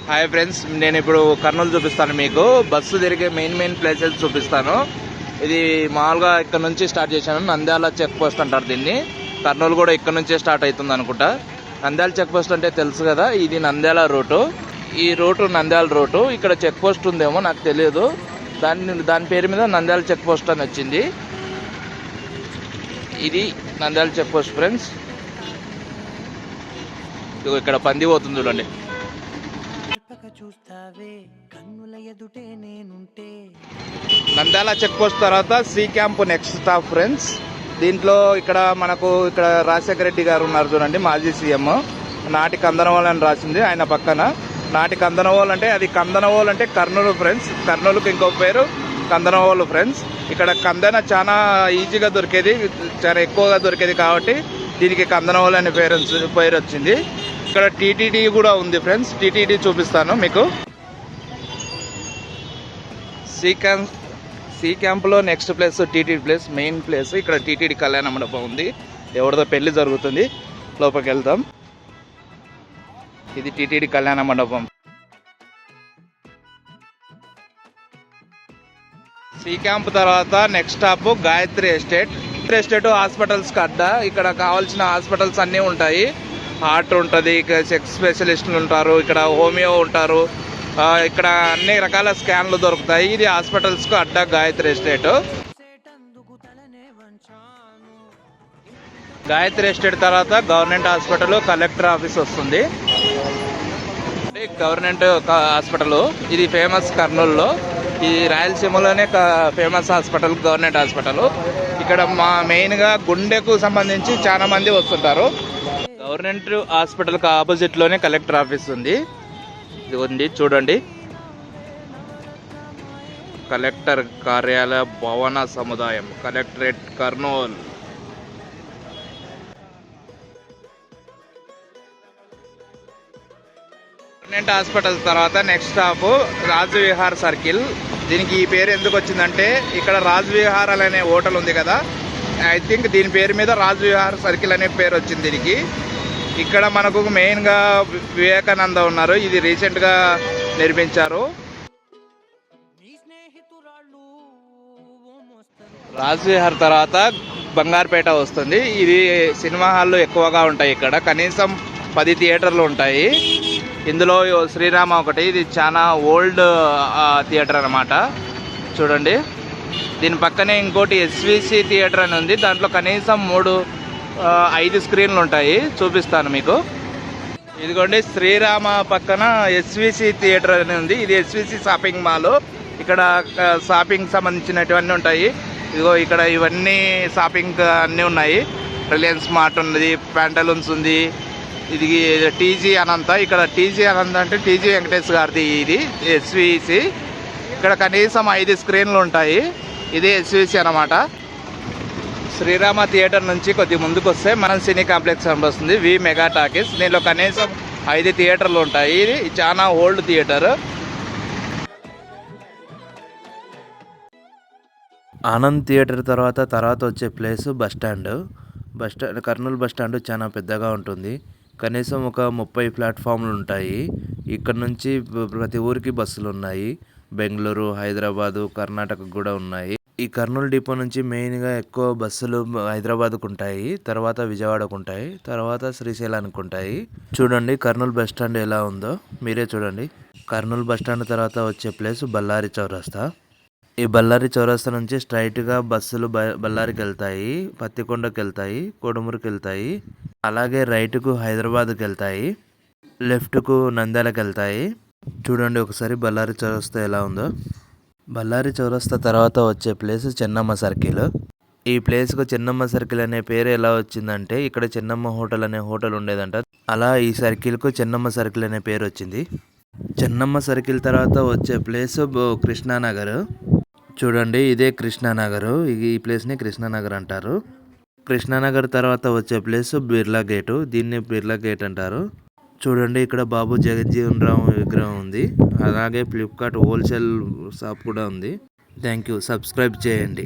Hi friends, నేను ఇప్పుడు కర్నూలు చూపిస్తాను. మీకు బస్సు తిరిగే మెయిన్ ప్లేసెస్ చూపిస్తాను. ఇది మామూలుగా ఇక్కడ నుంచి స్టార్ట్ చేశాను. నంద్యాల చెక్ పోస్ట్ అంటారు దీన్ని. కర్నూలు కూడా ఇక్కడ నుంచే స్టార్ట్ అవుతుంది అనుకుంటా. నంద్యాల చెక్ పోస్ట్ అంటే తెలుసు కదా, ఇది నంద్యాల రూటు. ఈ రూటు నంద్యాల రూటు. ఇక్కడ చెక్ పోస్ట్ ఉందేమో నాకు తెలియదు. దాని పేరు మీద నంద్యాల చెక్ పోస్ట్ అని వచ్చింది. ఇది నంద్యాల చెక్ పోస్ట్ ఫ్రెండ్స్. ఇక్కడ పంది పోతుంది చూడండి. నంద్యాల చెక్ పోస్ట్ తర్వాత C camp next stop friends. దీంట్లో ఇక్కడ రాజశేఖర రెడ్డి గారు ఉన్నారు చూడండి, మాజీ సీఎం. నాటి కందనవోలు అని రాసింది ఆయన పక్కన. నాటి కందనవోలు అంటే అది కందనవోలు అంటే కర్నూలు ఫ్రెండ్స్. కర్నూలుకి ఇంకో పేరు కందనవోలు ఫ్రెండ్స్. ఇక్కడ కందన చాలా ఈజీగా దొరికేది, చాలా ఎక్కువగా దొరికేది కాబట్టి దీనికి కందనవోలు అనే పేరు వచ్చింది. ఇక్కడ టీటీడీ కూడా ఉంది ఫ్రెండ్స్. టీటీడీ చూపిస్తాను మీకు. సి క్యాంప్లో next place TTD place, main place. ఇక్కడ టీటీడీ కళ్యాణ మండపం ఉంది. ఎవరిదో పెళ్లి జరుగుతుంది, లోపలికి వెళ్తాం. ఇది టీటీడీ కళ్యాణ మండపం. సి క్యాంప్ తర్వాత next stop Gayatri estate. Hospitals అడ్డ. ఇక్కడ కావాల్సిన హాస్పిటల్స్ అన్నీ ఉంటాయి. హార్ట్ ఉంటుంది, ఇక్కడ సెక్స్ స్పెషలిస్టులు ఉంటారు, ఇక్కడ హోమియో ఉంటారు, ఇక్కడ అన్ని రకాల స్కాన్లు దొరుకుతాయి. ఇది హాస్పిటల్స్కు అడ్డా గాయత్రి ఎస్టేట్. గాయత్రి ఎస్టేట్ తర్వాత గవర్నమెంట్ హాస్పిటల్, కలెక్టర్ ఆఫీస్ వస్తుంది. గవర్నమెంట్ హాస్పిటల్ ఇది ఫేమస్ కర్నూలులో. ఇది రాయలసీమలోనే ఫేమస్ హాస్పిటల్, గవర్నమెంట్ హాస్పిటల్. ఇక్కడ మెయిన్గా గుండెకు సంబంధించి చాలా మంది వస్తుంటారు. గవర్నమెంట్ హాస్పిటల్కి ఆపోజిట్లోనే కలెక్టర్ ఆఫీస్ ఉంది. ఇది ఉంది చూడండి, కలెక్టర్ కార్యాలయ భవన సముదాయం, కలెక్టరేట్ కర్నూలు. గవర్నమెంట్ హాస్పిటల్ తర్వాత next stop Raj Vihar circle. దీనికి ఈ పేరు ఎందుకు వచ్చిందంటే ఇక్కడ రాజ్ విహార్ అనే హోటల్ ఉంది కదా, ఐ థింక్ దీని పేరు మీద రాజ్ విహార్ సర్కిల్ అనే పేరు వచ్చింది దీనికి. ఇక్కడ మనకు మెయిన్గా వివేకానంద ఉన్నారు. ఇది రీసెంట్గా నిర్మించారు. రాజ్ విహార్ తర్వాత బంగారుపేట వస్తుంది. ఇది సినిమా హాల్లో ఎక్కువగా ఉంటాయి. ఇక్కడ కనీసం 10 థియేటర్లు ఉంటాయి. ఇందులో శ్రీరామ ఒకటి. ఇది చాలా ఓల్డ్ థియేటర్ అన్నమాట. చూడండి, దీని పక్కనే ఇంకోటి ఎస్విసి థియేటర్ అని ఉంది. దాంట్లో కనీసం 5 స్క్రీన్లు ఉంటాయి. చూపిస్తాను మీకు. ఇదిగోండి, శ్రీరామ పక్కన ఎస్విసి థియేటర్ అని ఉంది. ఇది ఎస్విసి షాపింగ్ మాల్. ఇక్కడ షాపింగ్ సంబంధించినటువన్నీ ఉంటాయి. ఇదిగో ఇక్కడ ఇవన్నీ షాపింగ్ అన్నీ ఉన్నాయి. రిలయన్స్ మార్ట్ ఉన్నది, ప్యాంటలూన్స్ ఉంది. ఇది టీజీ అనంత. ఇక్కడ టీజీ అనంత అంటే టీజీ వెంకటేష్ గారిది ఇది ఎస్విసి. ఇక్కడ కనీసం 5 స్క్రీన్లు ఉంటాయి. ఇది ఎస్విసి అన్నమాట. శ్రీరామ థియేటర్ నుంచి కొద్ది ముందుకు వస్తే మనం సినీ కాంప్లెక్స్ అని వస్తుంది, వి మెగా టాకీస్. దీనిలో కనీసం 5 థియేటర్లు ఉంటాయి. ఇది చాలా ఓల్డ్ థియేటర్. ఆనంద్ థియేటర్ తర్వాత వచ్చే ప్లేస్ బస్టాండ్. కర్నూలు బస్టాండ్ చాలా పెద్దగా ఉంటుంది. కనీసం ఒక 30 ప్లాట్ఫామ్లు ఉంటాయి. ఇక్కడ నుంచి ప్రతి ఊరికి బస్సులు ఉన్నాయి. బెంగళూరు, హైదరాబాదు, కర్ణాటక కూడా ఉన్నాయి. ఈ కర్నూలు డిపో నుంచి మెయిన్గా ఎక్కువ బస్సులు హైదరాబాద్కు ఉంటాయి, తర్వాత విజయవాడకు ఉంటాయి, తర్వాత శ్రీశైలానికి ఉంటాయి. చూడండి కర్నూలు బస్ స్టాండ్ ఎలా ఉందో మీరే చూడండి. కర్నూలు బస్ స్టాండ్ తర్వాత వచ్చే ప్లేస్ బళ్ళారి చౌరస్తా. ఈ బళ్ళారి చౌరస్తా నుంచి స్ట్రైట్గా బస్సులు బళ్ళారికి వెళ్తాయి, పత్తికొండకి వెళ్తాయి, కొడుమూరుకి వెళ్తాయి. అలాగే రైట్కు హైదరాబాద్కి వెళ్తాయి, లెఫ్ట్కు నంద్యాలకు వెళ్తాయి. చూడండి ఒకసారి బళ్ళారి చౌరస్తా ఎలా ఉందో. బళ్ళారి చౌరస్తా తర్వాత వచ్చే ప్లేస్ చెన్నమ్మ సర్కిల్. ఈ ప్లేస్కు చెన్నమ్మ సర్కిల్ అనే పేరు ఎలా వచ్చిందంటే ఇక్కడ చెన్నమ్మ హోటల్ అనే హోటల్ ఉండేదంట. అలా ఈ సర్కిల్కు చెన్నమ్మ సర్కిల్ అనే పేరు వచ్చింది. చెన్నమ్మ సర్కిల్ తర్వాత వచ్చే ప్లేస్ కృష్ణానగర్. చూడండి ఇదే కృష్ణానగర్. ఈ ప్లేస్ని కృష్ణానగర్ అంటారు. కృష్ణానగర్ తర్వాత వచ్చే ప్లేస్ బిర్లా గేటు. దీన్ని బిర్లా గేట్ అంటారు. చూడండి ఇక్కడ బాబు జగజ్జీవన్ రామ్ విగ్రహం ఉంది. అలాగే ఫ్లిప్కార్ట్ హోల్సేల్ షాప్ కూడా ఉంది. Thank you. సబ్స్క్రైబ్ చేయండి.